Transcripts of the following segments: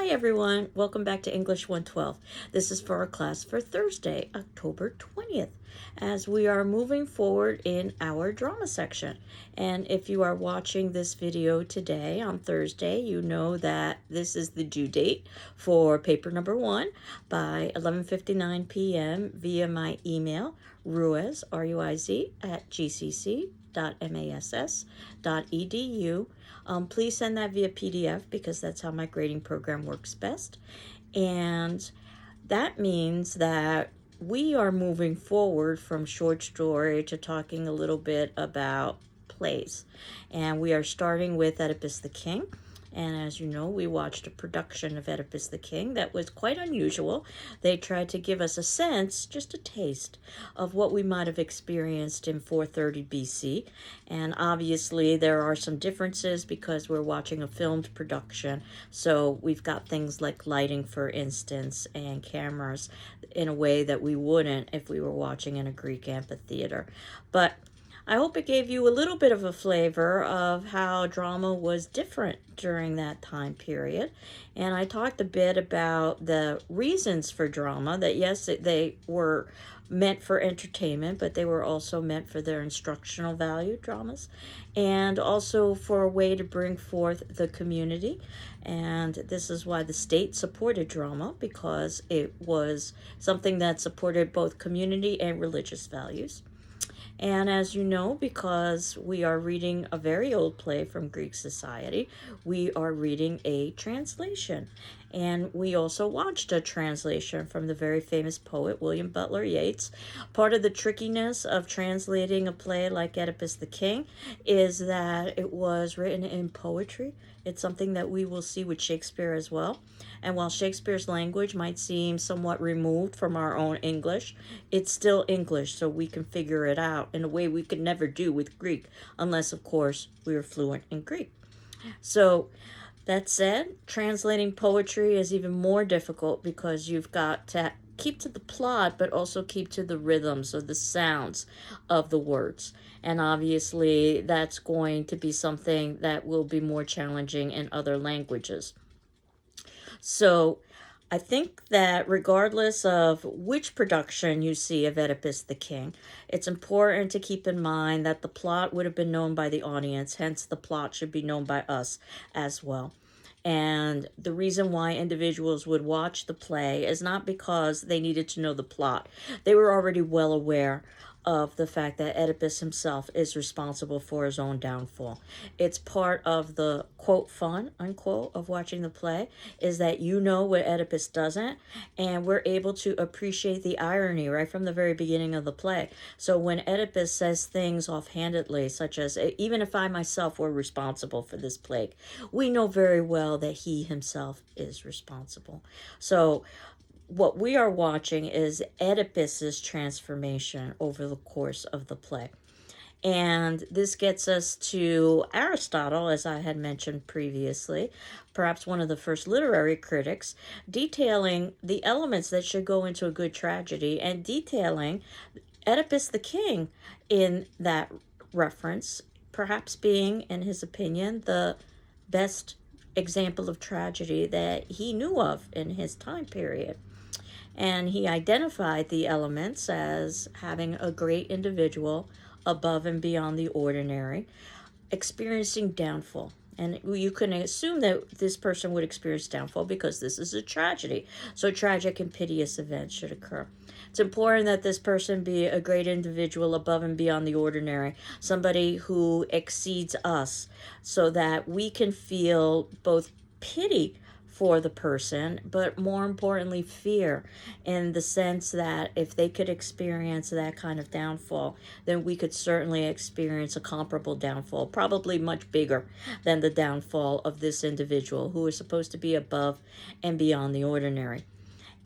Hi everyone, welcome back to English 112. This is for our class for Thursday, October 20th, as we are moving forward in our drama section. And if you are watching this video today on Thursday, you know that this is the due date for paper number 1 by 11:59 p.m. via my email, ruiz, R-U-I-Z, at gcc.mass.edu. Please send that via PDF because that's how my grading program works best. And that means that we are moving forward from short story to talking a little bit about plays. And we are starting with Oedipus the King. And as you know, we watched a production of Oedipus the King that was quite unusual. They tried to give us a sense, just a taste, of what we might have experienced in 430 BC. And obviously there are some differences because we're watching a filmed production. So we've got things like lighting, for instance, and cameras in a way that we wouldn't if we were watching in a Greek amphitheater. But I hope it gave you a little bit of a flavor of how drama was different during that time period. And I talked a bit about the reasons for drama, that yes, they were meant for entertainment, but they were also meant for their instructional value, dramas, and also for a way to bring forth the community. And this is why the state supported drama, because it was something that supported both community and religious values. And as you know, because we are reading a very old play from Greek society, we are reading a translation. And we also watched a translation from the very famous poet William Butler Yeats. Part of the trickiness of translating a play like Oedipus the King is that it was written in poetry. It's something that we will see with Shakespeare as well. And while Shakespeare's language might seem somewhat removed from our own English, it's still English, so we can figure it out in a way we could never do with Greek, unless, of course, we were fluent in Greek. So, that said, translating poetry is even more difficult because you've got to keep to the plot, but also keep to the rhythms or the sounds of the words. And obviously, that's going to be something that will be more challenging in other languages. So I think that regardless of which production you see of Oedipus the King, it's important to keep in mind that the plot would have been known by the audience, hence the plot should be known by us as well. And the reason why individuals would watch the play is not because they needed to know the plot. They were already well aware of the fact that Oedipus himself is responsible for his own downfall. It's part of the, quote, fun, unquote, of watching the play, is that you know what Oedipus doesn't, and we're able to appreciate the irony right from the very beginning of the play. So when Oedipus says things offhandedly, such as, even if I myself were responsible for this plague, we know very well that he himself is responsible. So what we are watching is Oedipus's transformation over the course of the play. And this gets us to Aristotle, as I had mentioned previously, perhaps one of the first literary critics, detailing the elements that should go into a good tragedy and detailing Oedipus the King in that reference, perhaps being, in his opinion, the best example of tragedy that he knew of in his time period. And he identified the elements as having a great individual above and beyond the ordinary, experiencing downfall. And you can assume that this person would experience downfall because this is a tragedy. So tragic and piteous events should occur. It's important that this person be a great individual above and beyond the ordinary, somebody who exceeds us, so that we can feel both pity for the person, but more importantly, fear, in the sense that if they could experience that kind of downfall, then we could certainly experience a comparable downfall, probably much bigger than the downfall of this individual who is supposed to be above and beyond the ordinary.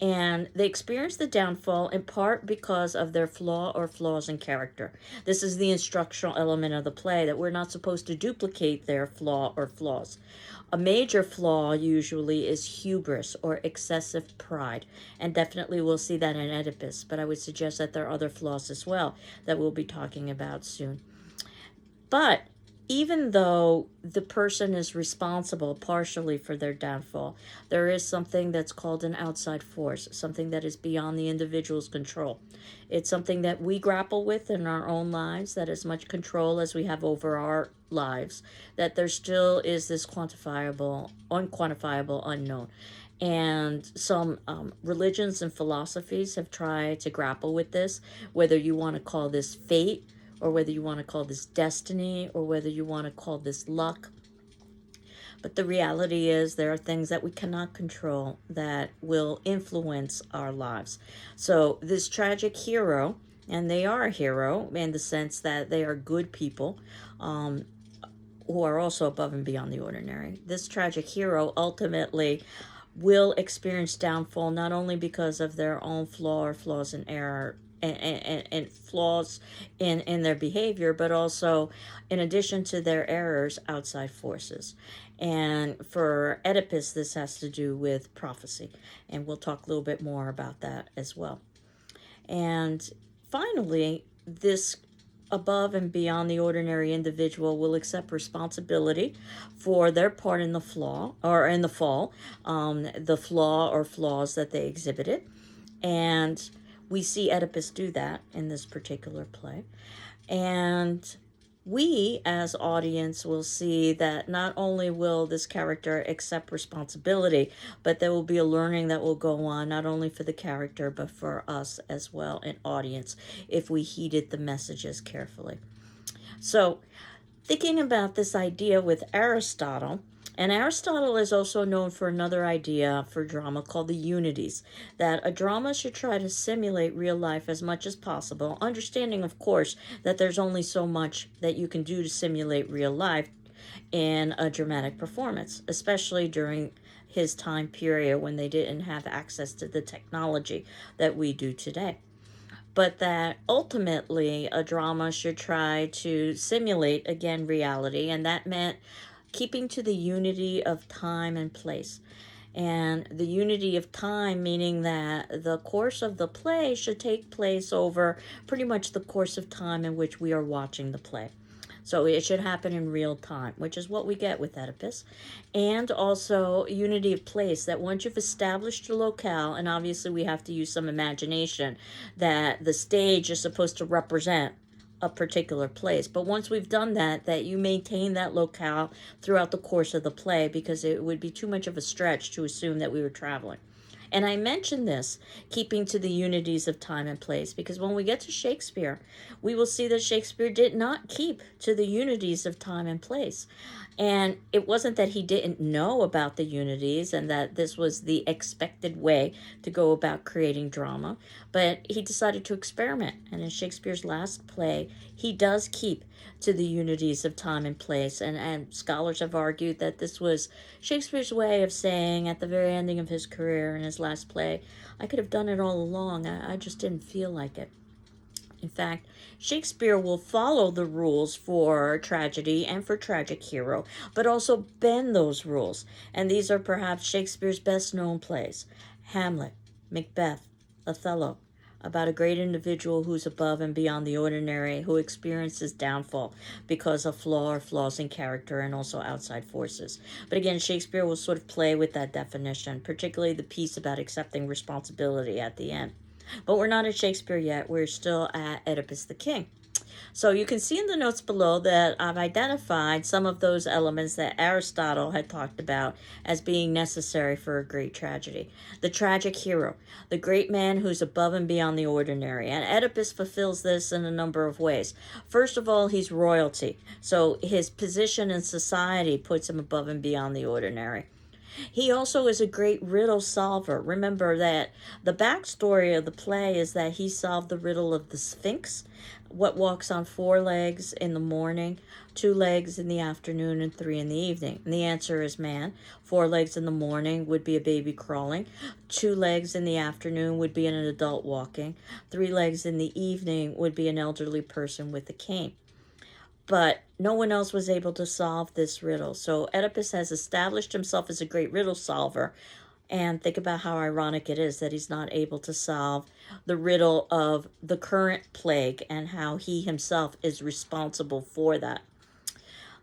And they experience the downfall in part because of their flaw or flaws in character. This is the instructional element of the play, that we're not supposed to duplicate their flaw or flaws. A major flaw usually is hubris or excessive pride, and definitely we'll see that in Oedipus, but I would suggest that there are other flaws as well that we'll be talking about soon. But even though the person is responsible partially for their downfall, there is something that's called an outside force, something that is beyond the individual's control. It's something that we grapple with in our own lives, that as much control as we have over our lives, that there still is this quantifiable, unquantifiable unknown. And some religions and philosophies have tried to grapple with this, whether you want to call this fate, or whether you want to call this destiny, or whether you want to call this luck. But the reality is there are things that we cannot control that will influence our lives. So this tragic hero, and they are a hero in the sense that they are good people, who are also above and beyond the ordinary. This tragic hero ultimately will experience downfall not only because of their own flaws in error, and flaws in their behavior, but also, in addition to their errors, outside forces. And for Oedipus, this has to do with prophecy. And we'll talk a little bit more about that as well. And finally, this above and beyond the ordinary individual will accept responsibility for their part in the flaw, or in the fall, the flaw or flaws that they exhibited. And we see Oedipus do that in this particular play. And we, as audience, will see that not only will this character accept responsibility, but there will be a learning that will go on, not only for the character, but for us as well, an audience, if we heeded the messages carefully. So, thinking about this idea with Aristotle, and Aristotle is also known for another idea for drama called the Unities, that a drama should try to simulate real life as much as possible, understanding, of course, that there's only so much that you can do to simulate real life in a dramatic performance, especially during his time period when they didn't have access to the technology that we do today. But that ultimately a drama should try to simulate, again, reality, and that meant keeping to the unity of time and place. And the unity of time, meaning that the course of the play should take place over pretty much the course of time in which we are watching the play. So it should happen in real time, which is what we get with Oedipus. And also unity of place, that once you've established the locale, and obviously we have to use some imagination, that the stage is supposed to represent a particular place. But once we've done that, that you maintain that locale throughout the course of the play, because it would be too much of a stretch to assume that we were traveling. And I mention this, keeping to the unities of time and place, because when we get to Shakespeare, we will see that Shakespeare did not keep to the unities of time and place. And it wasn't that he didn't know about the unities and that this was the expected way to go about creating drama, but he decided to experiment. And in Shakespeare's last play, he does keep to the unities of time and place. And scholars have argued that this was Shakespeare's way of saying at the very ending of his career in his last play, I could have done it all along, I just didn't feel like it. In fact, Shakespeare will follow the rules for tragedy and for tragic hero, but also bend those rules. And these are perhaps Shakespeare's best known plays: Hamlet, Macbeth, Othello, about a great individual who's above and beyond the ordinary, who experiences downfall because of flaws in character and also outside forces. But again, Shakespeare will sort of play with that definition, particularly the piece about accepting responsibility at the end. But we're not at Shakespeare yet. We're still at Oedipus the King. So you can see in the notes below that I've identified some of those elements that Aristotle had talked about as being necessary for a great tragedy. The tragic hero, the great man who's above and beyond the ordinary. And Oedipus fulfills this in a number of ways. First of all, he's royalty. So his position in society puts him above and beyond the ordinary. He also is a great riddle solver. Remember that the backstory of the play is that he solved the riddle of the Sphinx, what walks on 4 legs in the morning, 2 legs in the afternoon, and 3 in the evening. And the answer is man. 4 legs in the morning would be a baby crawling. 2 legs in the afternoon would be an adult walking. 3 legs in the evening would be an elderly person with a cane. But no one else was able to solve this riddle. So Oedipus has established himself as a great riddle solver. And think about how ironic it is that he's not able to solve the riddle of the current plague and how he himself is responsible for that.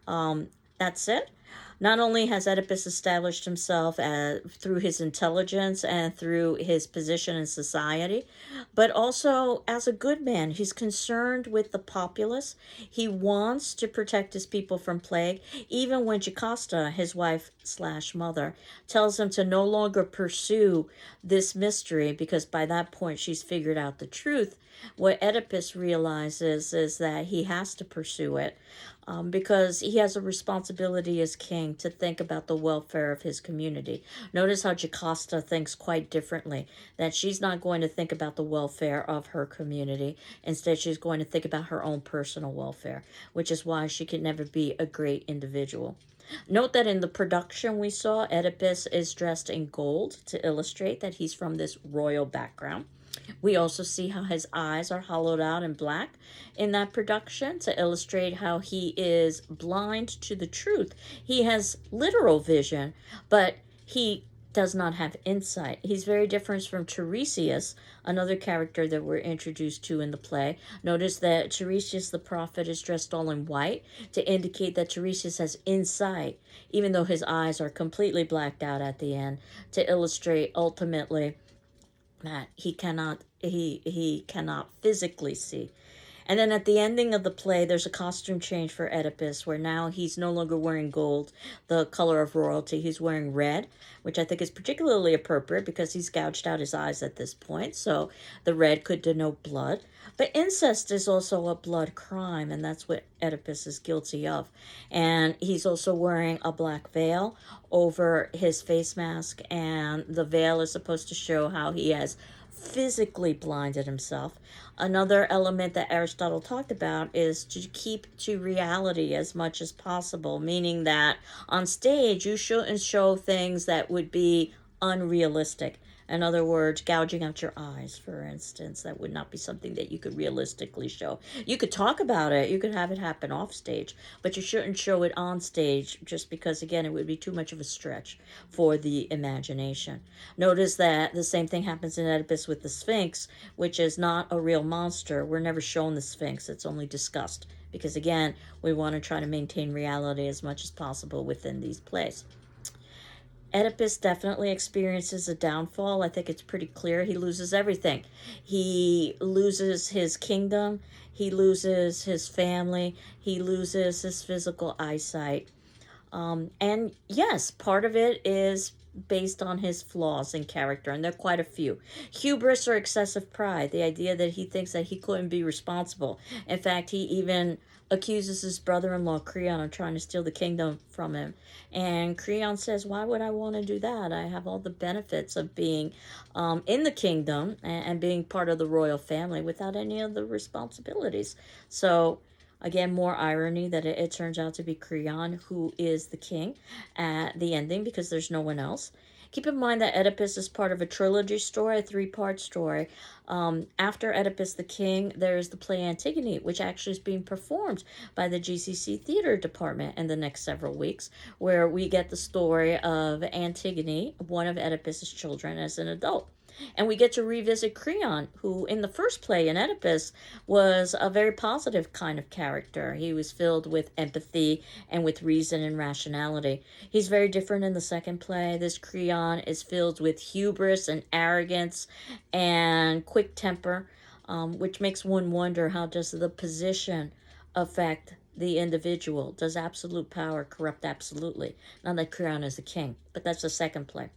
That's it. Not only has Oedipus established himself through his intelligence and through his position in society, but also as a good man. He's concerned with the populace. He wants to protect his people from plague, even when Jocasta, his wife slash mother, tells him to no longer pursue this mystery because by that point she's figured out the truth. What Oedipus realizes is that he has to pursue it because he has a responsibility as king to think about the welfare of his community. Notice how Jocasta thinks quite differently, that she's not going to think about the welfare of her community. Instead, she's going to think about her own personal welfare, which is why she can never be a great individual. Note that in the production we saw, Oedipus is dressed in gold to illustrate that he's from this royal background. We also see how his eyes are hollowed out in black in that production to illustrate how he is blind to the truth. He has literal vision, but he does not have insight. He's very different from Tiresias, another character that we're introduced to in the play. Notice that Tiresias the prophet is dressed all in white to indicate that Tiresias has insight, even though his eyes are completely blacked out at the end, to illustrate ultimately that he cannot physically see. And then at the ending of the play, there's a costume change for Oedipus, where now he's no longer wearing gold, the color of royalty. He's wearing red, which I think is particularly appropriate because he's gouged out his eyes at this point. So the red could denote blood. But incest is also a blood crime, and that's what Oedipus is guilty of. And he's also wearing a black veil over his face mask, and the veil is supposed to show how he has physically blinded himself. Another element that Aristotle talked about is to keep to reality as much as possible, meaning that on stage you shouldn't show things that would be unrealistic. In other words, gouging out your eyes, for instance, that would not be something that you could realistically show. You could talk about it, you could have it happen off stage, but you shouldn't show it on stage just because, again, it would be too much of a stretch for the imagination. Notice that the same thing happens in Oedipus with the Sphinx, which is not a real monster. We're never shown the Sphinx, it's only discussed because, again, we want to try to maintain reality as much as possible within these plays. Oedipus definitely experiences a downfall. I think it's pretty clear. He loses everything. He loses his kingdom. He loses his family. He loses his physical eyesight. And yes, part of it is based on his flaws in character, and there are quite a few. Hubris or excessive pride, the idea that he thinks that he couldn't be responsible. In fact, he even accuses his brother-in-law Creon of trying to steal the kingdom from him. And Creon says, why would I want to do that? I have all the benefits of being in the kingdom and being part of the royal family without any of the responsibilities. So again, more irony that it turns out to be Creon who is the king at the ending because there's no one else. Keep in mind that Oedipus is part of a trilogy story, a three-part story. After Oedipus the King, there's the play Antigone, which actually is being performed by the GCC Theater Department in the next several weeks, where we get the story of Antigone, one of Oedipus's children, as an adult. And we get to revisit Creon, who in the first play in Oedipus was a very positive kind of character. He was filled with empathy and with reason and rationality. He's very different in the second play. This Creon is filled with hubris and arrogance and quick temper, which makes one wonder, how does the position affect the individual? Does absolute power corrupt absolutely? Not that Creon is the king, but that's the second play.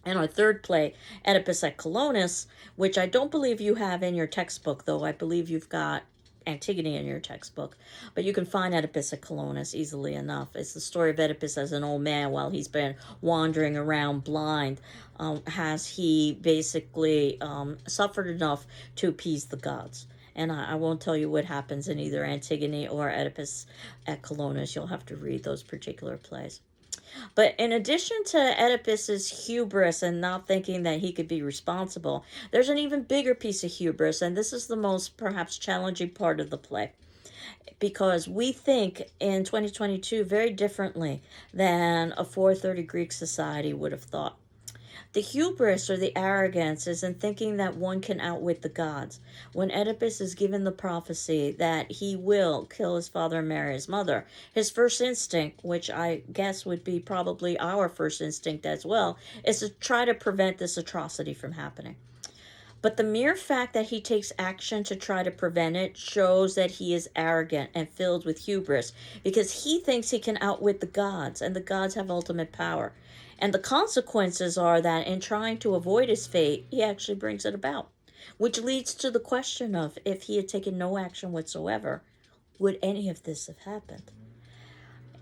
And our third play, Oedipus at Colonus, which I don't believe you have in your textbook, though I believe you've got Antigone in your textbook. But you can find Oedipus at Colonus easily enough. It's the story of Oedipus as an old man while he's been wandering around blind. Has he basically suffered enough to appease the gods? And I won't tell you what happens in either Antigone or Oedipus at Colonus. You'll have to read those particular plays. But in addition to Oedipus's hubris and not thinking that he could be responsible, there's an even bigger piece of hubris, and this is the most perhaps challenging part of the play. Because we think in 2022 very differently than a 430 Greek society would have thought. The hubris or the arrogance is in thinking that one can outwit the gods. When Oedipus is given the prophecy that he will kill his father and marry his mother, his first instinct, which I guess would be probably our first instinct as well, is to try to prevent this atrocity from happening. But the mere fact that he takes action to try to prevent it shows that he is arrogant and filled with hubris because he thinks he can outwit the gods, and the gods have ultimate power. And the consequences are that in trying to avoid his fate, he actually brings it about. Which leads to the question of if he had taken no action whatsoever, would any of this have happened?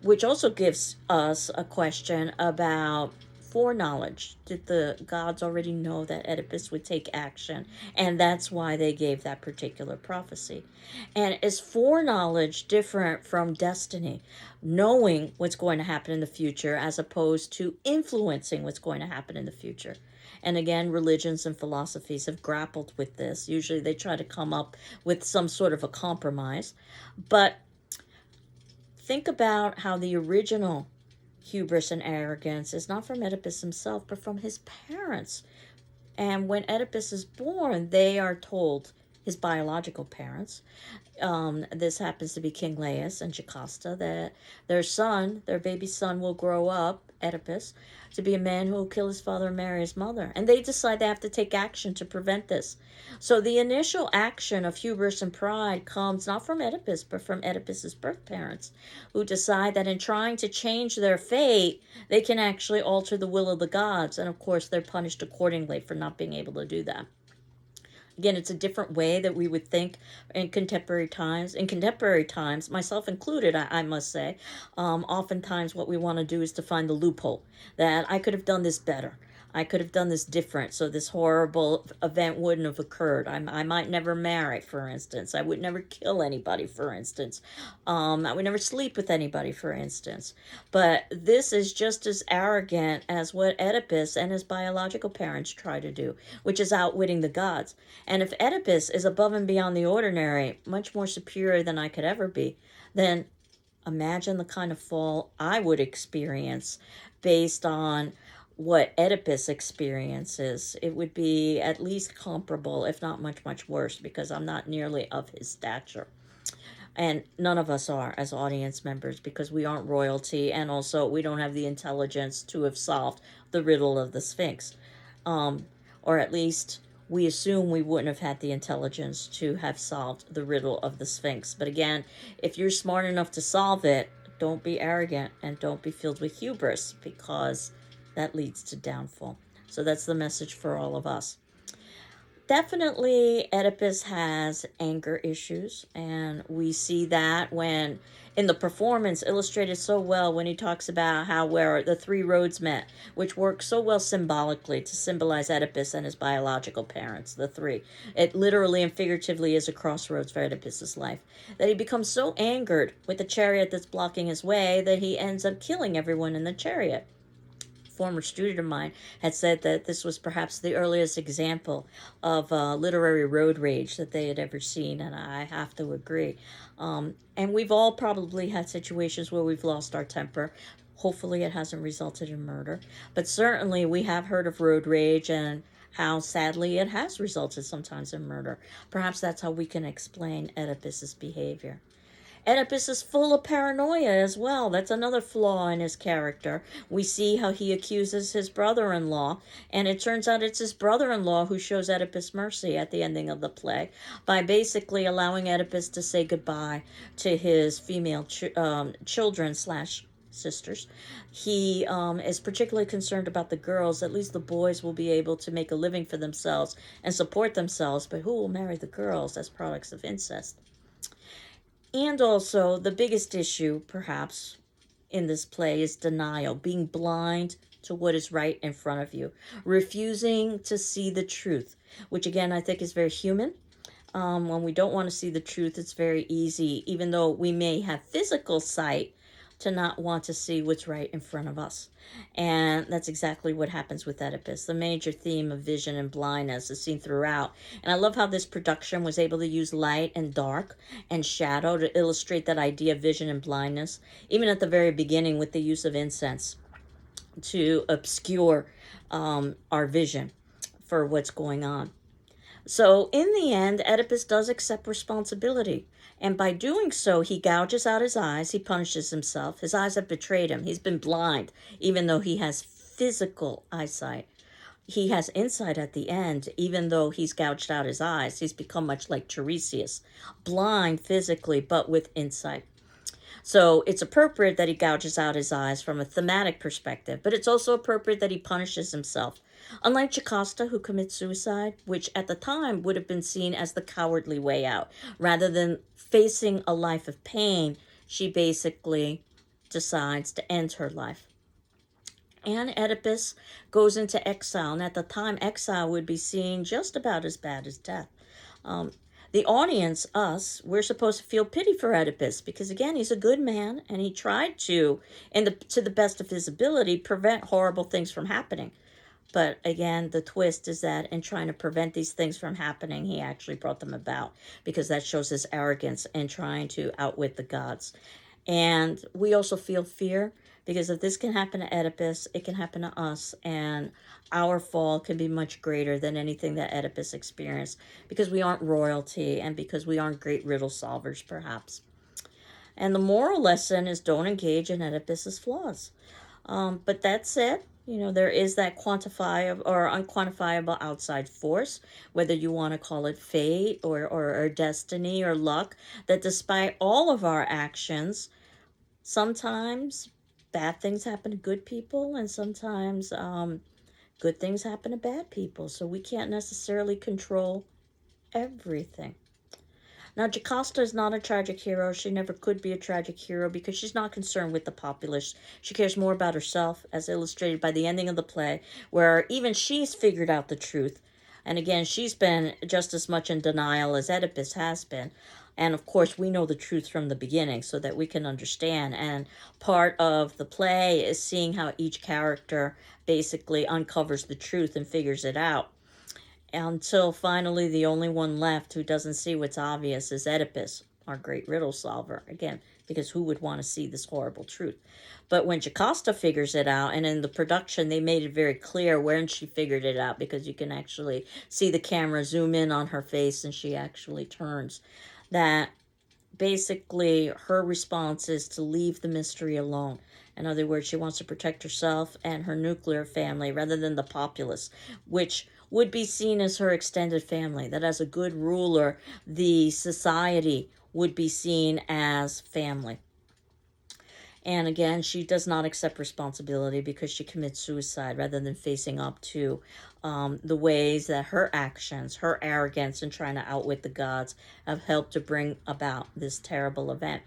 Which also gives us a question about foreknowledge. Did the gods already know that Oedipus would take action? And that's why they gave that particular prophecy. And is foreknowledge different from destiny? Knowing what's going to happen in the future as opposed to influencing what's going to happen in the future. And again, religions and philosophies have grappled with this. Usually they try to come up with some sort of a compromise. But think about how the original hubris and arrogance is not from Oedipus himself, but from his parents. And when Oedipus is born, they are told, his biological parents, this happens to be King Laius and Jocasta, that their son, their baby son, will grow up, Oedipus, to be a man who will kill his father and marry his mother. And they decide they have to take action to prevent this. So the initial action of hubris and pride comes not from Oedipus, but from Oedipus's birth parents, who decide that in trying to change their fate, they can actually alter the will of the gods. And of course, they're punished accordingly for not being able to do that. Again, it's a different way that we would think in contemporary times. In contemporary times, myself included, I must say, oftentimes what we want to do is to find the loophole, that I could have done this better. I could have done this different, so this horrible event wouldn't have occurred. I might never marry, for instance. I would never kill anybody, for instance. I would never sleep with anybody, for instance. But this is just as arrogant as what Oedipus and his biological parents try to do, which is outwitting the gods. And if Oedipus is above and beyond the ordinary, much more superior than I could ever be, then imagine the kind of fall I would experience based on what Oedipus experiences. It would be at least comparable, if not much, much worse, because I'm not nearly of his stature. And none of us are as audience members because we aren't royalty, and also we don't have the intelligence to have solved the riddle of the Sphinx. Or at least we assume we wouldn't have had the intelligence to have solved the riddle of the Sphinx. But again, if you're smart enough to solve it, don't be arrogant and don't be filled with hubris, because that leads to downfall. So that's the message for all of us. Definitely Oedipus has anger issues, and we see that when in the performance illustrated so well when he talks about how where the three roads met, which works so well symbolically to symbolize Oedipus and his biological parents, the three. It literally and figuratively is a crossroads for Oedipus's life, that he becomes so angered with the chariot that's blocking his way that he ends up killing everyone in the chariot. Former student of mine had said that this was perhaps the earliest example of literary road rage that they had ever seen, and I have to agree. And we've all probably had situations where we've lost our temper. Hopefully it hasn't resulted in murder, but certainly we have heard of road rage and how sadly it has resulted sometimes in murder. Perhaps that's how we can explain Oedipus's behavior. Oedipus is full of paranoia as well. That's another flaw in his character. We see how he accuses his brother-in-law, and it turns out it's his brother-in-law who shows Oedipus mercy at the ending of the play by basically allowing Oedipus to say goodbye to his female children / sisters. He is particularly concerned about the girls. At least the boys will be able to make a living for themselves and support themselves, but who will marry the girls as products of incest? And also, the biggest issue, perhaps, in this play is denial, being blind to what is right in front of you, refusing to see the truth, which again, I think is very human. When we don't want to see the truth, it's very easy, even though we may have physical sight, to not want to see what's right in front of us. And that's exactly what happens with Oedipus. The major theme of vision and blindness is seen throughout. And I love how this production was able to use light and dark and shadow to illustrate that idea of vision and blindness, even at the very beginning with the use of incense. to obscure our vision for what's going on. So, in the end, Oedipus does accept responsibility. And by doing so, he gouges out his eyes. He punishes himself. His eyes have betrayed him. He's been blind, even though he has physical eyesight. He has insight at the end, even though he's gouged out his eyes. He's become much like Tiresias, blind physically, but with insight. So it's appropriate that he gouges out his eyes from a thematic perspective, but it's also appropriate that he punishes himself. Unlike Jocasta, who commits suicide, which at the time would have been seen as the cowardly way out, rather than facing a life of pain, she basically decides to end her life. And Oedipus goes into exile, and at the time, exile would be seen just about as bad as death. The audience, us, we're supposed to feel pity for Oedipus because, again, he's a good man and he tried to, to the best of his ability, prevent horrible things from happening. But again, the twist is that in trying to prevent these things from happening, he actually brought them about because that shows his arrogance in trying to outwit the gods. And we also feel fear because if this can happen to Oedipus, it can happen to us. And our fall can be much greater than anything that Oedipus experienced because we aren't royalty and because we aren't great riddle solvers, perhaps. And the moral lesson is don't engage in Oedipus's flaws. But that said, there is that quantifiable or unquantifiable outside force, whether you want to call it fate or destiny or luck, that despite all of our actions, sometimes bad things happen to good people and sometimes good things happen to bad people. So we can't necessarily control everything. Now, Jocasta is not a tragic hero. She never could be a tragic hero because she's not concerned with the populace. She cares more about herself, as illustrated by the ending of the play, where even she's figured out the truth. And again, she's been just as much in denial as Oedipus has been. And of course, we know the truth from the beginning so that we can understand. And part of the play is seeing how each character basically uncovers the truth and figures it out. Until finally the only one left who doesn't see what's obvious is Oedipus, our great riddle solver. Again, because who would want to see this horrible truth? But when Jocasta figures it out, and in the production they made it very clear when she figured it out, because you can actually see the camera zoom in on her face and she actually turns, that basically her response is to leave the mystery alone. In other words, she wants to protect herself and her nuclear family rather than the populace, which would be seen as her extended family. That as a good ruler, the society would be seen as family. And again, she does not accept responsibility because she commits suicide rather than facing up to the ways that her actions, her arrogance in trying to outwit the gods have helped to bring about this terrible event.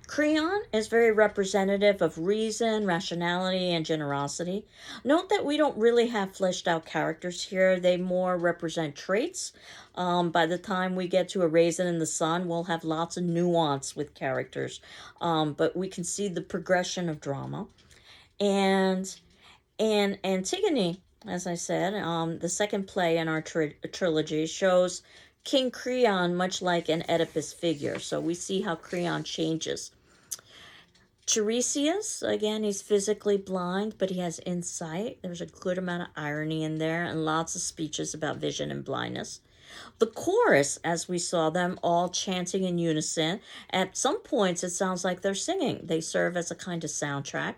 Creon is very representative of reason, rationality, and generosity. Note that we don't really have fleshed out characters here. They more represent traits. By the time we get to A Raisin in the Sun, we'll have lots of nuance with characters. But we can see the progression of drama. And Antigone, as I said, the second play in our trilogy, shows King Creon much like an Oedipus figure. So we see how Creon changes. Tiresias, again, he's physically blind, but he has insight. There's a good amount of irony in there and lots of speeches about vision and blindness. The chorus, as we saw them all chanting in unison, at some points it sounds like they're singing. They serve as a kind of soundtrack,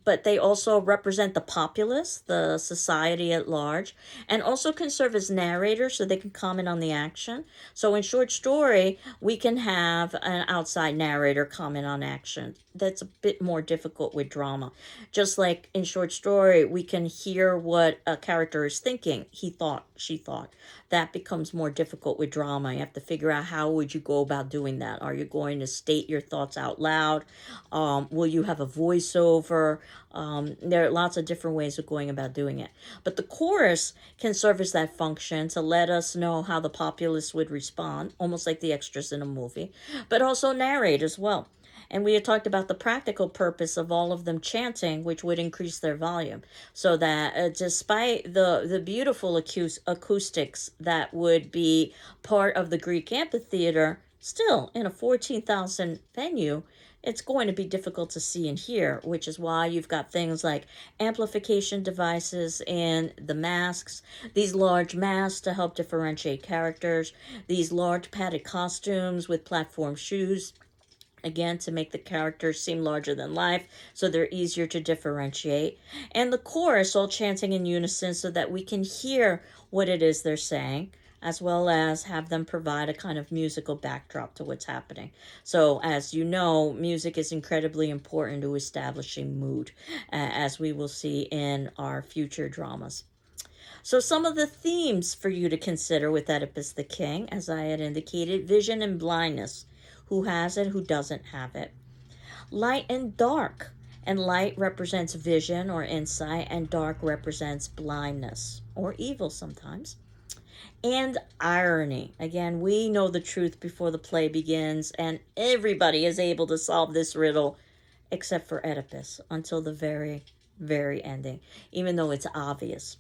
but they also represent the populace, the society at large, and also can serve as narrators so they can comment on the action. So in short story, we can have an outside narrator comment on action. That's a bit more difficult with drama. Just like in short story, we can hear what a character is thinking. He thought, she thought. That becomes more difficult with drama. You have to figure out how would you go about doing that. Are you going to state your thoughts out loud? Will you have a voiceover? There are lots of different ways of going about doing it. But the chorus can serve as that function to let us know how the populace would respond, almost like the extras in a movie, but also narrate as well. And we had talked about the practical purpose of all of them chanting, which would increase their volume. So that despite the beautiful acoustics that would be part of the Greek amphitheater, still in a 14,000 venue, it's going to be difficult to see and hear, which is why you've got things like amplification devices and the masks, these large masks to help differentiate characters, these large padded costumes with platform shoes, again to make the characters seem larger than life so they're easier to differentiate, and the chorus all chanting in unison so that we can hear what it is they're saying, as well as have them provide a kind of musical backdrop to what's happening. So as you know, music is incredibly important to establishing mood, as we will see in our future dramas. So some of the themes for you to consider with Oedipus the King, as I had indicated: vision and blindness. Who has it, who doesn't have it? Light and dark. And light represents vision or insight, and dark represents blindness or evil sometimes. And irony. Again, we know the truth before the play begins, and everybody is able to solve this riddle except for Oedipus until the very, very ending, even though it's obvious.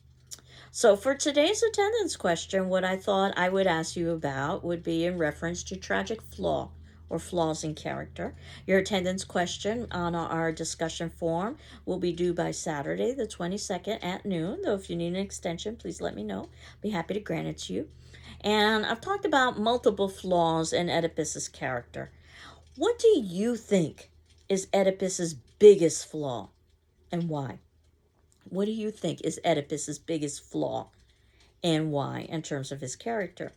So for today's attendance question, what I thought I would ask you about would be in reference to tragic flaw or flaws in character. Your attendance question on our discussion forum will be due by Saturday the 22nd at noon, though if you need an extension, please let me know. Be happy to grant it to you. And I've talked about multiple flaws in Oedipus's character. What do you think is Oedipus's biggest flaw, and why? What do you think is Oedipus's biggest flaw and why in terms of his character?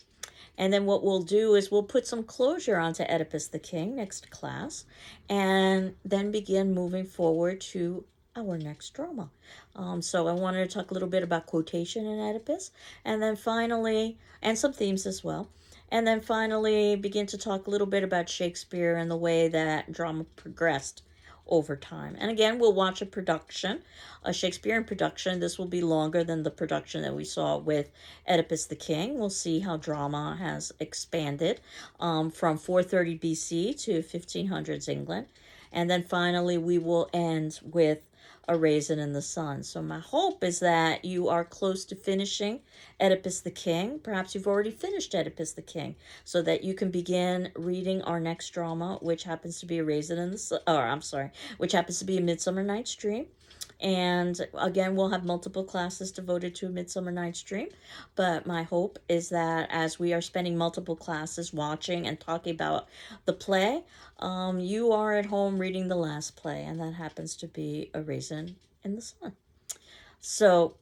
And then what we'll do is we'll put some closure onto Oedipus the King next class, and then begin moving forward to our next drama. So I wanted to talk a little bit about quotation in Oedipus, and then finally, and some themes as well. And then finally begin to talk a little bit about Shakespeare and the way that drama progressed over time. And again, we'll watch a Shakespearean production. This will be longer than the production that we saw with Oedipus the King. We'll see how drama has expanded from 430 BC to 1500s England. And then finally, we will end with A Raisin in the Sun. So my hope is that you are close to finishing Oedipus the King. Perhaps you've already finished Oedipus the King, so that you can begin reading our next drama, which happens to be A Raisin in the Sun, which happens to be A Midsummer Night's Dream. And again, we'll have multiple classes devoted to A Midsummer Night's Dream. But my hope is that as we are spending multiple classes watching and talking about the play, you are at home reading the last play, and that happens to be A Raisin in the Sun. So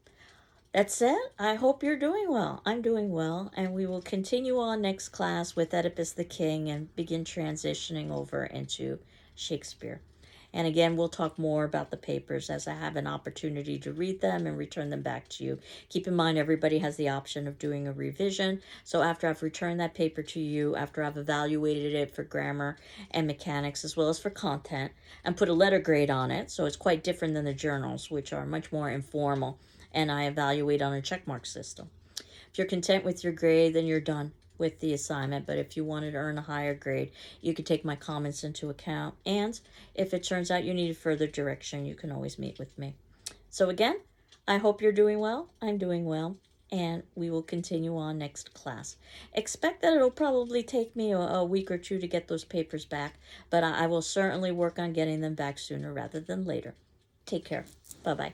that's it. I hope you're doing well. I'm doing well, and we will continue on next class with Oedipus the King and begin transitioning over into Shakespeare. And again, we'll talk more about the papers as I have an opportunity to read them and return them back to you. Keep in mind, everybody has the option of doing a revision. So after I've returned that paper to you, after I've evaluated it for grammar and mechanics, as well as for content, and put a letter grade on it, so it's quite different than the journals, which are much more informal, and I evaluate on a checkmark system. If you're content with your grade, then you're done with the assignment. But if you wanted to earn a higher grade, you could take my comments into account. And if it turns out you need further direction, you can always meet with me. So again, I hope you're doing well. I'm doing well. And we will continue on next class. Expect that it'll probably take me a week or two to get those papers back, but I will certainly work on getting them back sooner rather than later. Take care. Bye-bye.